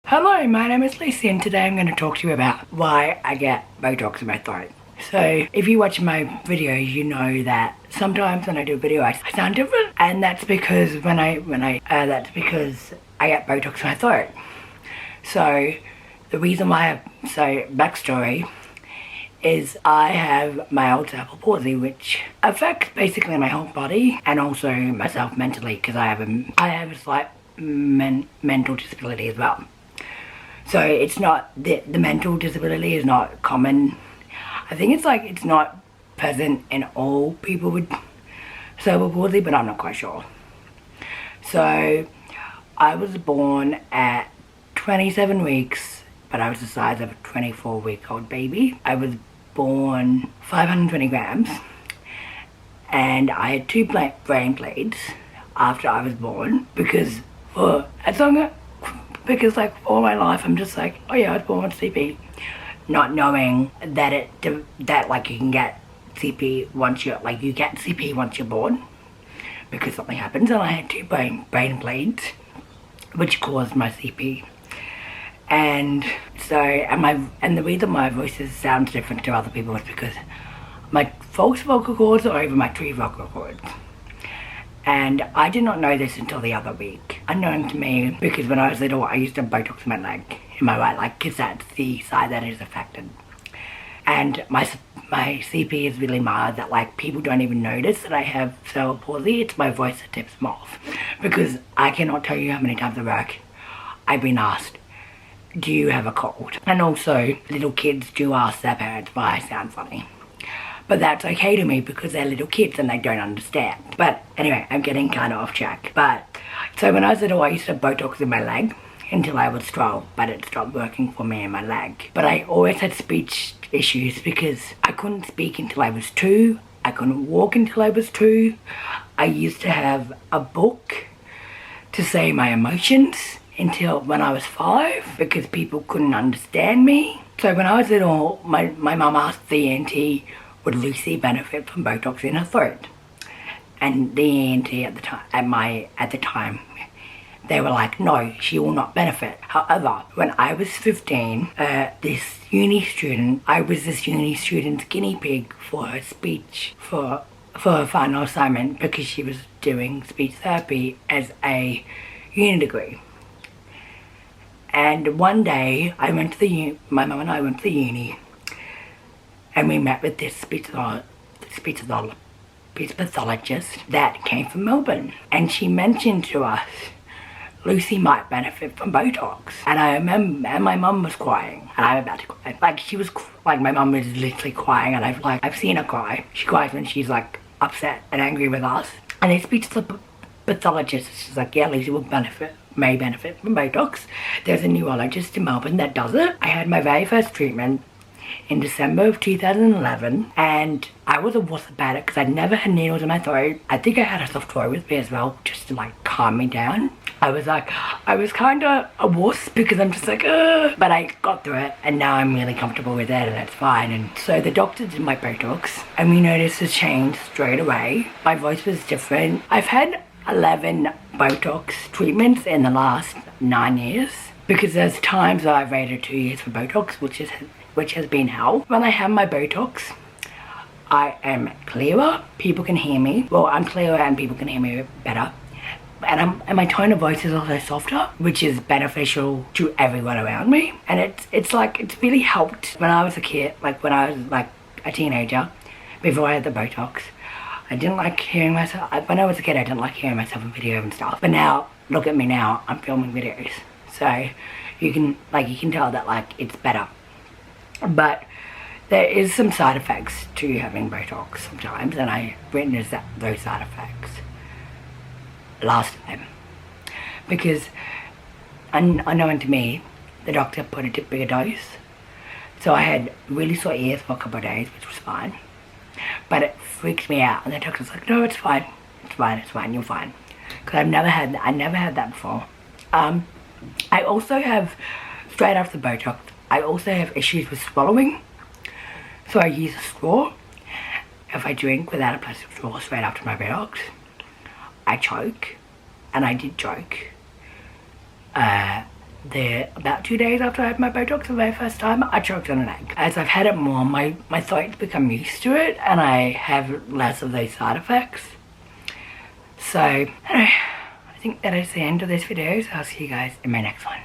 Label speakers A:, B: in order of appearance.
A: Hello, my name is Lucy and today I'm going to talk to you about why I get Botox in my throat. So, if you watch my videos, you know that sometimes when I do a video I sound different, and that's because that's because I get Botox in my throat. So, the reason why backstory is I have mild cerebral palsy, which affects basically my whole body and also myself mentally, because I have a slight mental disability as well. So it's not, the mental disability is not common. I think it's not present in all people with cerebral palsy, but I'm not quite sure. So I was born at 27 weeks, but I was the size of a 24-week-old baby. I was born 520 grams, and I had 2 brain bleeds after I was born because like all my life I'm just like, oh yeah, I was born with CP, not knowing that like you can get CP once you get CP once you're born, because something happens, and I had 2 brain bleeds which caused my CP. And so and the reason my voice sounds different to other people is because my false vocal cords are over my true vocal cords. And I did not know this until the other week. Unknown to me, because when I was little, I used to have Botox in my leg, in my right leg, because that's the side that is affected. And my CP is really mild, that like people don't even notice that I have cerebral palsy. It's my voice that tips them off. Because I cannot tell you how many times at work I've been asked, do you have a cold? And also, little kids do ask their parents why I sound funny. But that's okay to me because they're little kids and they don't understand. But anyway, I'm getting kind of off track. But so when I was little, I used to have Botox in my leg until I was 12, but it stopped working for me in my leg. But I always had speech issues because I couldn't speak until I was 2. I couldn't walk until I was 2. I used to have a book to say my emotions until when I was 5 because people couldn't understand me. So when I was little, my mum asked the auntie, would Lucy benefit from Botox in her throat? And the auntie at the time, they were like, no, she will not benefit. However, when I was 15, I was this uni student's guinea pig for her speech, for her final assignment, because she was doing speech therapy as a uni degree. And one day, my mum and I went to the uni, and we met with this speech pathologist that came from Melbourne. And she mentioned to us, Lucy might benefit from Botox. And I remember, and my mum was crying, and I'm about to cry. Like, she was, like, my mum was literally crying, and I've seen her cry. She cries when she's, like, upset and angry with us. And they speak to the pathologist, she's like, yeah, Lucy may benefit from Botox. There's a neurologist in Melbourne that does it. I had my very first treatment in December of 2011, and I was a wuss about it because I'd never had needles in my throat. I think I had a soft toy with me as well, just to like calm me down. I was kind of a wuss because I'm just like, ugh. But I got through it, and now I'm really comfortable with it, and it's fine. And so the doctor did my Botox, and we noticed a change straight away. My voice was different. I've had 11 Botox treatments in the last 9 years, because there's times that I've waited 2 years for Botox, which has been hell. When I have my Botox, I am clearer. People can hear me. Well, I'm clearer and people can hear me better. And my tone of voice is also softer, which is beneficial to everyone around me. And it's really helped when I was a kid, like when I was like a teenager, before I had the Botox. I didn't like hearing myself. When I was a kid, I didn't like hearing myself in video and stuff. But now, look at me now, I'm filming videos. So you can tell that like it's better. But there is some side effects to having Botox sometimes, and I witnessed those side effects last time. Because unknown to me, the doctor put a bigger dose. So I had really sore ears for a couple of days, which was fine. But it freaked me out, and the doctor's like, no, it's fine. It's fine, you're fine. Because I never had that before. I also have, straight after the Botox, I also have issues with swallowing. So I use a straw. If I drink without a plastic straw straight after my Botox, I choke. And I did choke. about 2 days after I had my Botox for the very first time, I choked on an egg. As I've had it more, my throat's become used to it and I have less of those side effects. So, anyway, I think that is the end of this video, so I'll see you guys in my next one.